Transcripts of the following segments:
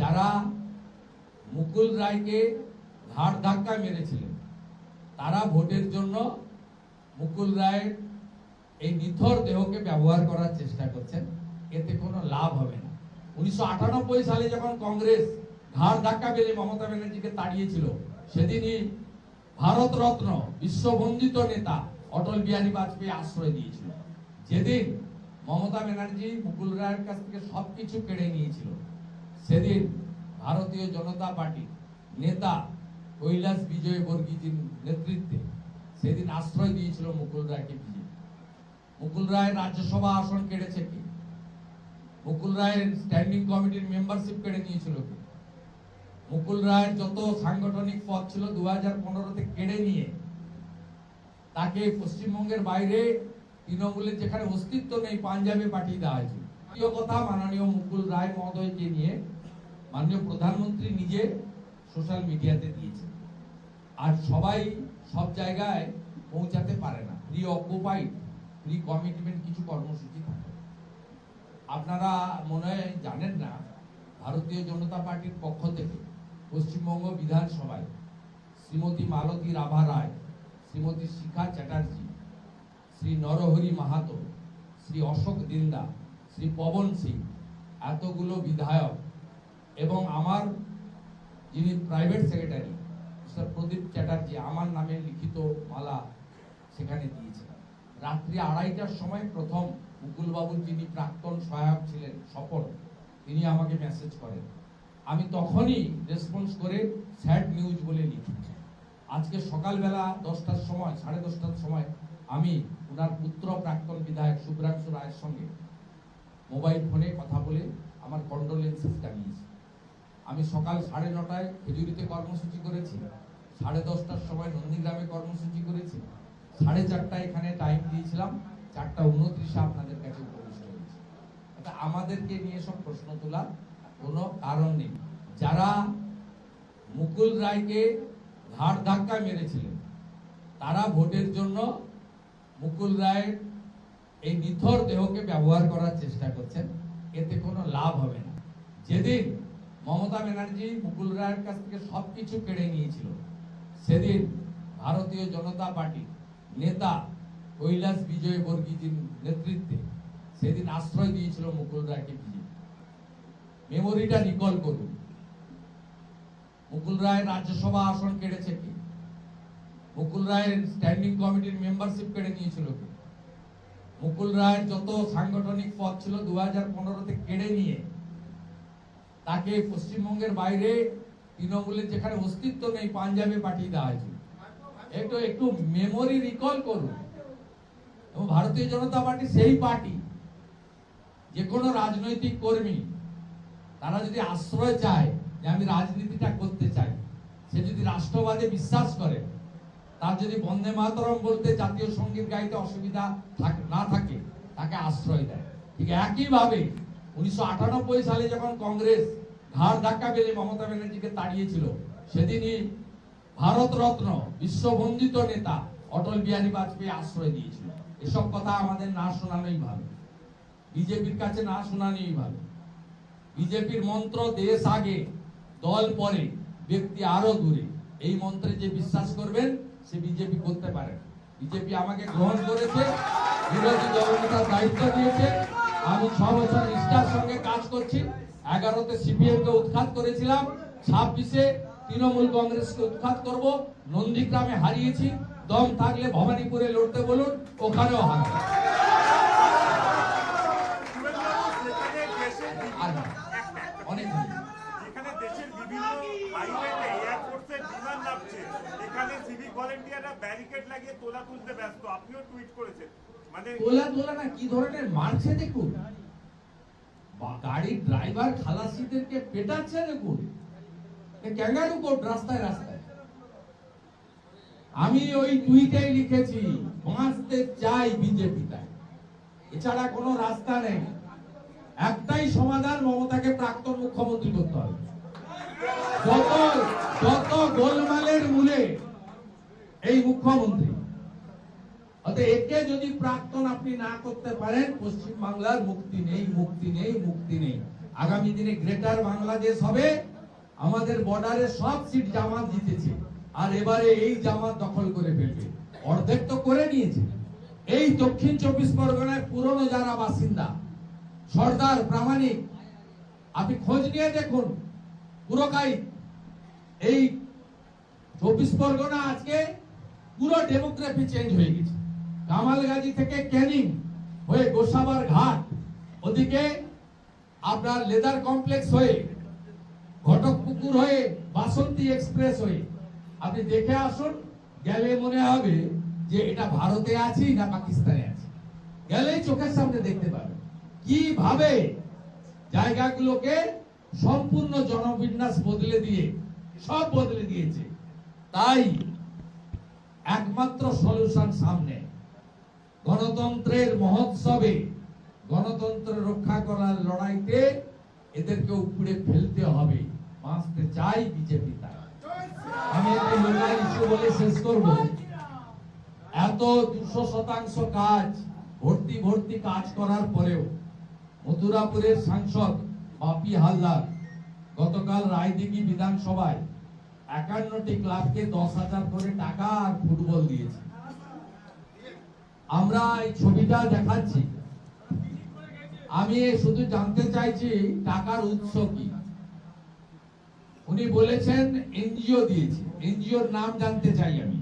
যারা মুকুল রায়কে ঘাড় ধাক্কা মেরেছিলেন তারা ভোটের জন্য মুকুল রায়ের এই নিথর দেহকে ব্যবহার করার চেষ্টা করছেন। এতে কোনো লাভ হবে না। 1998 সালে যখন কংগ্রেস ঘাড় ধাক্কা মেরে মমতা ব্যানার্জিকে তাড়িয়েছিল, সেদিনই ভারতরত্ন বিশ্ববন্দিত নেতা অটল বিহারী বাজপেয়ী আশ্রয় দিয়েছিল। যেদিন মমতা ব্যানার্জি মুকুল রায়ের কাছ থেকে সবকিছু কেড়ে নিয়েছিল, সেদিন ভারতীয় জনতা পার্টির নেতা কৈলাস বিজয় বর্গীজির নেতৃত্বে সেদিন আশ্রয় দিয়েছিল মুকুল রায়কে। মুকুল রায়ের রাজ্যসভা আসন কেড়েছে কি? মুকুল রায়ের স্ট্যান্ডিং কমিটির মেম্বারশিপ কেড়ে নিয়েছিল কি? মুকুল রায়ের যত সাংগঠনিক পদ ছিল 2015-তে কেড়ে নিয়ে তাকে পশ্চিমবঙ্গের বাইরে তৃণমূলের যেখানে অস্তিত্ব নেই পাঞ্জাবে পাঠিয়ে দেওয়া হয়েছিল। দ্বিতীয় কথা, মাননীয় মুকুল রায় মহোদয়কে নিয়ে মাননীয় প্রধানমন্ত্রী নিজে সোশ্যাল মিডিয়াতে দিয়েছে। আর সবাই সব জায়গায় পৌঁছাতে পারে না। প্রি অকুপাইড, প্রি কমিটমেন্ট কিছু কর্মসূচি থাকে। আপনারা মনে হয় জানেন না, ভারতীয় জনতা পার্টির পক্ষ থেকে পশ্চিমবঙ্গ বিধানসভায় শ্রীমতী মালতী রাভা রায়, শ্রীমতী শিখা চ্যাটার্জি, শ্রী নরহরি মাহাতো, শ্রী অশোক দিন্দা, শ্রী পবন সিং, এতগুলো বিধায়ক এবং আমার যিনি প্রাইভেট সেক্রেটারি মিস্টার প্রদীপ চ্যাটার্জি আমার নামে লিখিত মালা সেখানে দিয়েছে। রাত্রি 2:30টার সময় প্রথম মুকুলবাবুর যিনি প্রাক্তন সহায়ক ছিলেন স্বপন, তিনি আমাকে মেসেজ করেন। আমি তখনই রেসপন্স করে স্যাড নিউজ বলে লিখি। আজকে সকালবেলা 10টার সময়, 10:30টার সময় আমি ওনার পুত্র প্রাক্তন বিধায়ক শুভ্রাংশু রায়ের সঙ্গে মোবাইল ফোনে কথা বলে আমার কন্ডোলেন্সেস জানিয়েছি। আমি সকাল 9:30টায় খেজুরিতে কর্মসূচি করেছি, 10:30টার সময় নন্দীগ্রামে কর্মসূচি করেছি, 4:30টায় এখানে টাইম দিয়েছিলাম, 4:29 আপনাদের কাছে উপবিষ্ট হয়েছি। আমাদেরকে নিয়ে সব প্রশ্ন তোলার কোনো কারণ নেই। যারা মুকুল রায়কে ঘাড় ধাক্কা মেরেছিলেন তারা ভোটের জন্য মুকুল রায়ের এই নিথর দেহকে ব্যবহার করার চেষ্টা করছেন। এতে কোনো লাভ হবে না। যেদিন মমতা ব্যানার্জি মুকুল রায়ের কাছ থেকে সবকিছু কেড়ে নিয়েছিল, সেদিন ভারতীয় জনতা পার্টির নেতা কৈলাস বিজয় বর্গীজির নেতৃত্বে সেদিন আশ্রয় দিয়েছিল মুকুল রায়কে। মেমোরিটা রিকল করুন। মুকুল রায়ের রাজ্যসভা আসন কেড়েছে কি? মুকুল রায়ের স্ট্যান্ডিং কমিটির মেম্বারশিপ কেড়ে নিয়েছিল কি? মুকুল রায়ের যত সাংগঠনিক পদ ছিল 2015-তে কেড়ে নিয়ে তাকে পশ্চিমবঙ্গের বাইরে তৃণমূলের যেখানে অস্তিত্ব নেই পাঞ্জাবে পাঠিয়ে দেওয়া হয়েছিল। একটু মেমোরি রিকল করুন। এবং ভারতীয় জনতা পার্টি সেই পার্টি, যে কোনো রাজনৈতিক কর্মী তারা যদি আশ্রয় চায় যে আমি রাজনীতিটা করতে চাই, সে যদি রাষ্ট্রবাদে বিশ্বাস করে, তার যদি বন্দে মাতরম বলতে জাতীয় সঙ্গীত গাইতে অসুবিধা না থাকে, তাকে আশ্রয় দেয়। ঠিক একইভাবে 1998 সালে যখন কংগ্রেস ঘাড় ধাক্কা মেরে মমতা ব্যানার্জিকে তাড়িয়েছিল, সেদিনই ভারতরত্ন বিশ্ববন্দিত নেতা অটল বিহারী বাজপেয়ী আশ্রয় দিয়েছিল। এসব কথা আমাদের না শোনানোই ভালো, বিজেপির কাছে না শোনানোই ভালো। বিজেপির মন্ত্র দেশ আগে দল পরে ব্যক্তি আরো দূরে, এই মন্ত্রে যে বিশ্বাস করবেন সে বিজেপি করতে পারে। বিজেপি আমাকে গ্রহণ করেছে, বিরোধী দলনেতার দায়িত্ব দিয়েছে, আমি 6 বছর নিষ্ঠার সঙ্গে কাজ করছি। 11তে সিপিএম কে উৎখাত করেছিলাম, 26-এ তৃণমূল কংগ্রেসকে উৎখাত করব। নন্দীগ্রামে হারিয়েছি, দম থাকলে ভবানীপুরে লড়তে বলুন, ওখানেও হারাবো। অনেক তোলা না কি ধরনের মারছে দেখুন, গাড়ির ড্রাইভার খালাসিদেরকে পেটাচ্ছে দেখুন, ক্যাঙ্গারু কোর্ট রাস্তায় রাস্তায়। আমি ওই টুইটাই লিখেছি, বাঁচতে চাই বিজেপিটা, এছাড়া কোনো রাস্তা নেই। একটাই সমাধান, মমতাকে প্রাক্তন মুখ্যমন্ত্রী করতে হবে। যত গোলমালের মূলে এই মুখ্যমন্ত্রী, একে যদি প্রাক্তন আপনি না করতে পারেন, পশ্চিম বাংলার মুক্তি নেই, মুক্তি নেই, মুক্তি নেই। আগামী দিনে গ্রেটার বাংলাদেশ হবে, আমাদের বর্ডারে সব সিট জামাত জিতেছে, আর এবারে এই জামাত দখল করে ফেলবে। অর্ধেক তো করে নিয়েছে। এই দক্ষিণ 24 পরগনায় পুরনো যারা বাসিন্দা, সর্দার প্রামাণিক, আপনি খোঁজ নিয়ে দেখুন, পুরকাই এই 24 পরগনা আজকে পুরো ডেমোগ্রাফি চেঞ্জ হয়ে গেছে। কামালগাজী থেকে ক্যানিং হয়ে গোসাবার ঘাট, ওদিকে আপনার লেদার কমপ্লেক্স হয়ে ঘটকপুকুর হয়ে বাসন্তী এক্সপ্রেস হয়ে আপনি দেখে আসুন, গেলে মনে হবে যে এটা ভারতে আছি না পাকিস্তানে আছি। গেলে চোখের সামনে দেখতে পাবেন কিভাবে জায়গাগুলোকে সম্পূর্ণ জনবিন্যাস বদলে দিয়ে সব বদলে দিয়েছে। তাই একমাত্র সলিউশন সামনে, গণতন্ত্রের মহোৎসবে গণতন্ত্র রক্ষা করার লড়াইতে এদেরকে উপড়ে ফেলতে হবে। বাঁচতে চাই বিজেপি। তাই আমি একটা লোকাল ইস্যু বলে শেষ করব। এত 200% কাজ ভর্তি কাজ করার পরেও মথুরাপুরের সাংসদ বাপি হালদার গতকাল রায়দিঘি বিধানসভায় 51টি ক্লাবকে 10,000 করে টাকা আর ফুটবল দিয়েছে। আমরা এই ছবিটা দেখাচ্ছি। আমি শুধু জানতে চাইছি টাকার উৎস কি। উনি বলেছেন এনজিও দিয়েছে। এনজিওর নাম জানতে চাই আমি,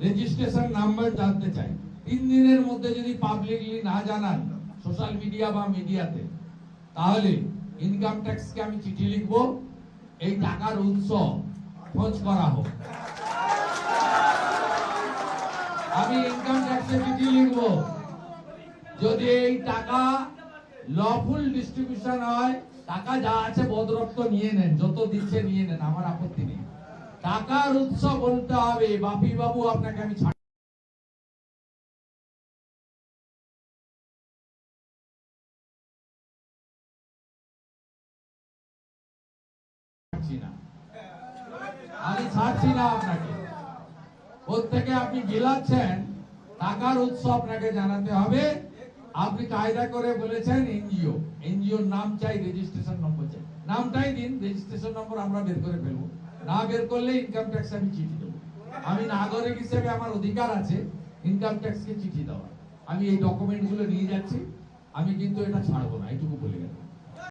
রেজিস্ট্রেশন নাম্বার জানতে চাই। 3 দিনের মধ্যে যদি পাবলিকলি না জানান সোশ্যাল মিডিয়া বা মিডিয়াতে, তাহলে ইনকাম ট্যাক্সকে আমি চিঠি লিখব, এই টাকার উৎস খোঁজ করা হোক। আমি ইনকাম ট্যাক্সে চিঠি লিখব, যদি এই টাকা লফুল ডিস্ট্রিবিউশন হয়, টাকা যা আছে বদরক্ত নিয়ে নেন, যত দিচ্ছে নিয়ে নেন, আমার আপত্তি নেই। টাকার উৎস বলতে হবে। বাপি বাবু, আপনাকে আমি ছাড়ছি না আপনাকে। প্রত্যেকে আপনি গিলাচ্ছেন, টাকার উৎস আপনাকে জানাতে হবে। আপনি কায়দা করে বলেছেন এনজিও, এনজিওর নাম চাই, রেজিস্ট্রেশন নম্বর চাই। নামটাই দিন, রেজিস্ট্রেশন নম্বর আমরা বের করে ফেলবো। না বের করলে ইনকাম ট্যাক্স আমি চিঠি দেবো। আমি নাগরিক হিসেবে আমার অধিকার আছে ইনকাম ট্যাক্সকে চিঠি দেওয়া। আমি এই ডকুমেন্টগুলো নিয়ে যাচ্ছি, আমি কিন্তু এটা ছাড়বো না, এইটুকু বলে গেলাম।